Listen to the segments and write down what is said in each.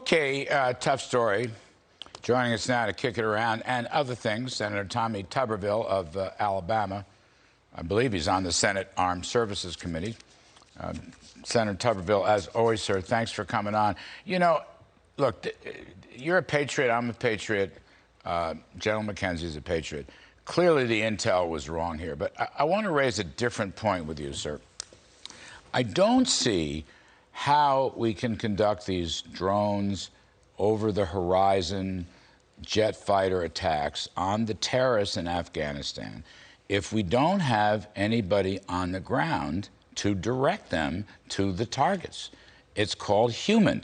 Okay, tough story. Joining us now to kick it around and other things, Senator Tommy Tuberville of Alabama. I believe he's on the Senate Armed Services Committee. Senator Tuberville, as always, sir, thanks for coming on. You know, look, you're a patriot, I'm a patriot, General McKenzie's a patriot. Clearly the intel was wrong here, but I want to raise a different point with you, sir. I don't see how we can conduct these drones over the horizon jet fighter attacks on the terrorists in Afghanistan if we don't have anybody on the ground to direct them to the targets. It's called human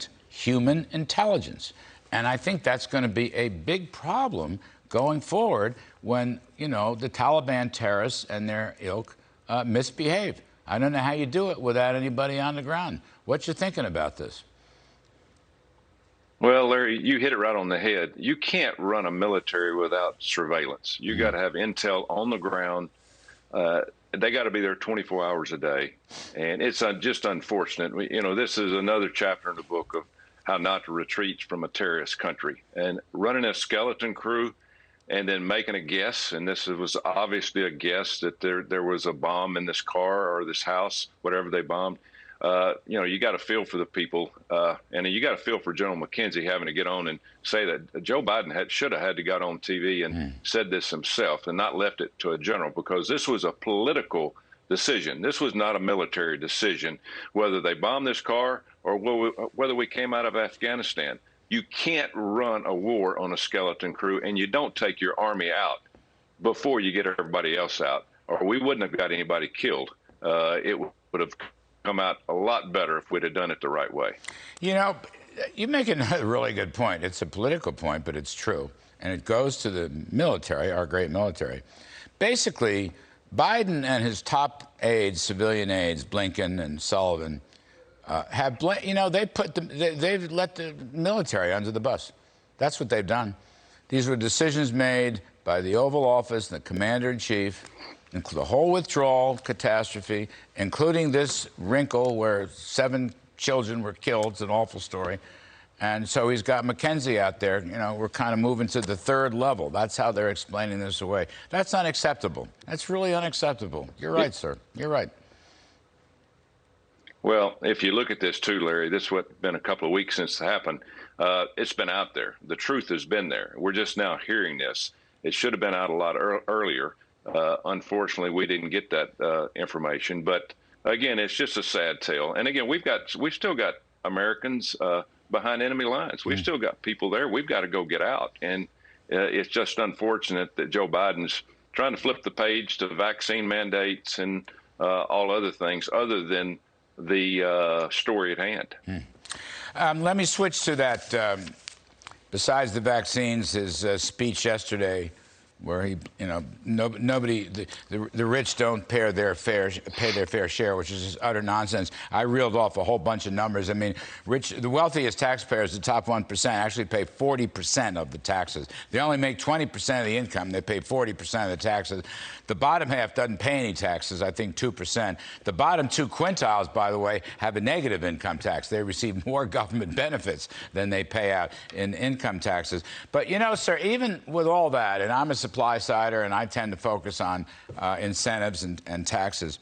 intelligence. And I think that's going to be a big problem going forward when, you know, the Taliban terrorists and their ilk misbehave. I don't know how you do it without anybody on the ground. What you thinking about this? Well, Larry, you hit it right on the head. You can't run a military without surveillance. You got to have intel on the ground. They got to be there 24 hours a day. And it's just unfortunate. This is another chapter in the book of how not to retreat from a terrorist country. And running a skeleton crew and then making a guess, and this was obviously a guess that there was a bomb in this car or this house, whatever they bombed. You got to feel for the people, and you got to feel for General McKenzie having to get on and say that Joe Biden should have had to got on TV and said this himself and not left it to a general, because this was a political decision. This was not a military decision, whether they bombed this car or whether we came out of Afghanistan. You can't run a war on a skeleton crew, and you don't take your army out before you get everybody else out, or we wouldn't have got anybody killed. It would have come out a lot better if we'd have done it the right way. You know, you make a really good point. It's a political point, but it's true. And it goes to the military, our great military. Basically, Biden and his top aides, civilian aides, Blinken and Sullivan, they've let the military under the bus. That's what they've done. These were decisions made by the Oval Office, the commander-in-chief, the whole withdrawal catastrophe, including this wrinkle where 7 children were killed. It's an awful story. And so he's got McKenzie out there. You know, we're kind of moving to the 3rd level. That's how they're explaining this away. That's unacceptable. That's really unacceptable. You're right, sir. You're right. Well, if you look at this too, Larry, this has been a couple of weeks since it happened. It's been out there. The truth has been there. We're just now hearing this. It should have been out a lot earlier. Unfortunately, we didn't get that information. But again, it's just a sad tale. And again, we've still got Americans behind enemy lines. We've still got people there. We've got to go get out. And it's just unfortunate that Joe Biden's trying to flip the page to vaccine mandates and all other things other than the story at hand. Let me switch to that. Besides the vaccines, his speech yesterday, where he, nobody, the rich don't pay their fair share, which is just utter nonsense. I reeled off a whole bunch of numbers. I mean, the wealthiest taxpayers, the top 1%, actually pay 40% of the taxes. They only make 20% of the income. They pay 40% of the taxes. The bottom half doesn't pay any taxes, I think 2%. The bottom 2 quintiles, by the way, have a negative income tax. They receive more government benefits than they pay out in income taxes. But, sir, even with all that, and I'm a supply sider, and I tend to focus on incentives and taxes.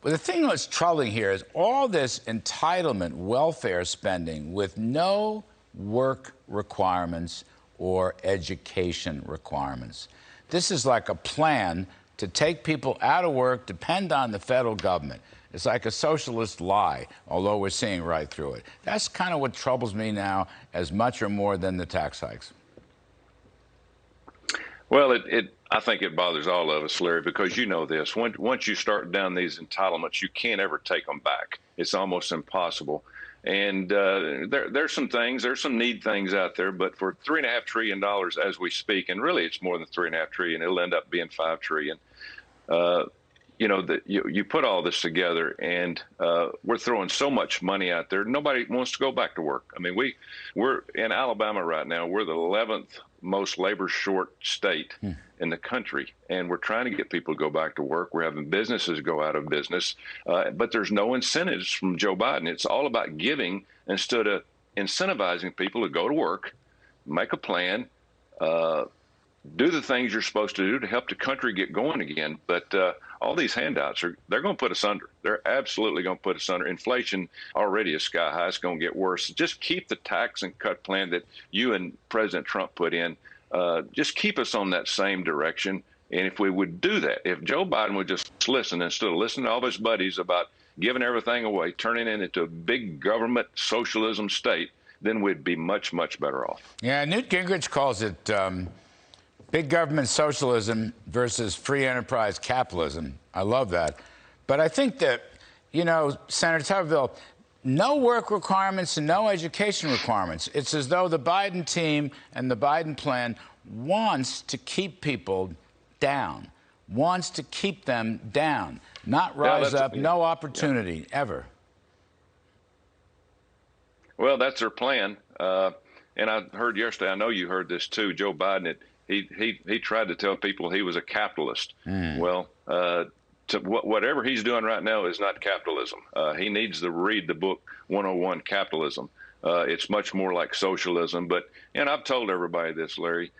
But the thing that's troubling here is all this entitlement welfare spending with no work requirements or education requirements. This is like a plan to take people out of work, depend on the federal government. It's like a socialist lie, although we're seeing right through it. That's kind of what troubles me now as much or more than the tax hikes. Well, I think it bothers all of us, Larry, because you know this. Once you start down these entitlements, you can't ever take them back. It's almost impossible. And there's some need things out there, but for $3.5 trillion as we speak, and really it's more than $3.5 trillion, it'll end up being $5 trillion. You put all this together, and we're throwing so much money out there. Nobody wants to go back to work. I mean, we're in Alabama right now. We're the 11th most labor short state in the country, and we're trying to get people to go back to work. We're having businesses go out of business, but there's no incentives from Joe Biden. It's all about giving instead of incentivizing people to go to work, make a plan, do the things you're supposed to do to help the country get going again. But all these handouts they're going to put us under. They're absolutely going to put us under. Inflation already is sky high. It's going to get worse. Just keep the tax and cut plan that you and President Trump put in. Just keep us on that same direction. And if we would do that, if Joe Biden would just listen instead of listening to all of his buddies about giving everything away, turning it into a big government socialism state, then we'd be much, much better off. Yeah, Newt Gingrich calls it big government socialism versus free enterprise capitalism. I love that. But I think that, Senator Tuberville, no work requirements and no education requirements. It's as though the Biden team and the Biden plan wants to keep people down, wants to keep them down, not rise up, no opportunity ever. Well, that's their plan. And I heard yesterday, I know you heard this too, Joe Biden, he tried to tell people he was a capitalist. Well, whatever he's doing right now is not capitalism. He needs to read the book 101 Capitalism. It's much more like socialism. And I've told everybody this, Larry,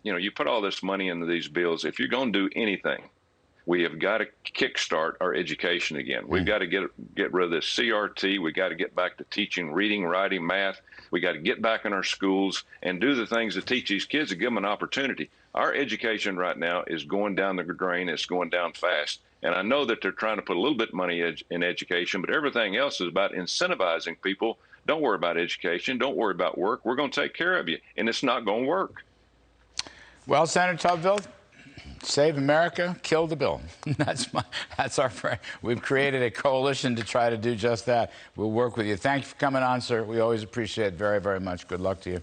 you put all this money into these bills. If you're going to do anything, we have got to kickstart our education again. We've got to get rid of this CRT. We got to get back to teaching reading, writing, math. We got to get back in our schools and do the things that teach these kids to give them an opportunity. Our education right now is going down the drain. It's going down fast. And I know that they're trying to put a little bit of money in education, but everything else is about incentivizing people. Don't worry about education. Don't worry about work. We're going to take care of you. And it's not going to work. Well, Senator Tuberville, save America, kill the bill. That's our prayer. We've created a coalition to try to do just that. We'll work with you. Thank you for coming on, sir. We always appreciate it very, very much. Good luck to you.